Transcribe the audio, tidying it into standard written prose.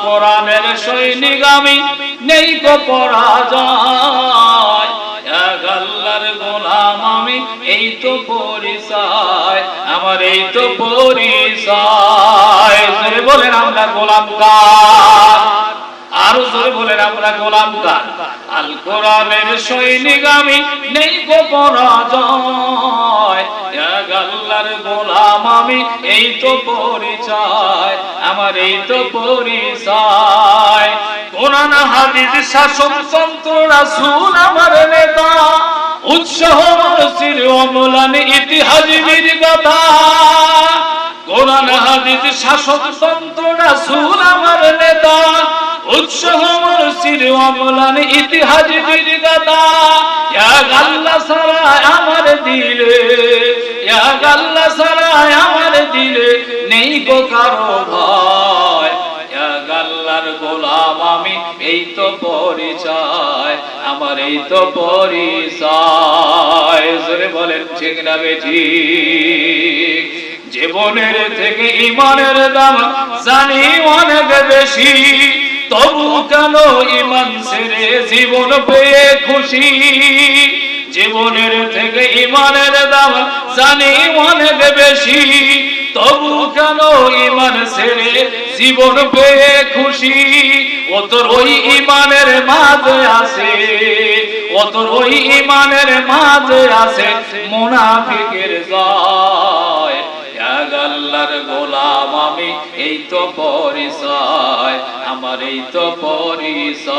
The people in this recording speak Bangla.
কোরআনের সৈনিক আমি, নেই গো পরাজয়। এক আল্লাহর গোলাম আমি, এই তো পরিচয় আমার, এই তো পরিচয়। জোরে বলেন আমরা গোলাম কার? আরো জোরে বলেন আমরা গোলাম কার? আল কোরআনের সৈনিক আমি, নেই গো পরাজয়। এক আল্লাহর গোলাম আমি, এই তো পরিচয় আমার, এই তো পরিচয়। কোরআন হাদিস শাসন তন্ত্র রাসূল আমার নেতা, উৎসাহ মসজিদ অমলান ইতিহাস বীর গাথা। কোরআন হাদিস শাসন তন্ত্র রাসূল আমার নেতা, উৎসাহ মসজিদ অমলান ইতিহাস বীর গাথা। ইয়া আল্লাহ সারা আমার দিলে, ইয়া আল্লাহ সারা আমার দিলে নেই গো কারো ভয়। ইয়া আল্লাহর গোলাম আমি, এই তো পরিচয় আমার, এই তো পরিচয়। জোরে বলেন ঠিক না বেঠিক? জীবনের থেকে ঈমানের দাম জানি অনেক বেশি, তবু কেন ঈমান ছেড়ে জীবন পেয়ে খুশি। জীবনের থেকে ঈমানের দাম জানি অনেক বেশি, তবু কেন ঈমান ছেড়ে জীবন পেয়ে খুশি। ও তোর ওই ঈমানের মাঝে আছে, ও তোর ওই ঈমানের মাঝে আছে মুনাফিকের জয়। এক আল্লাহর গোলাম আমি, এই তো পরিচয় আমার, এই তো পরিচয়।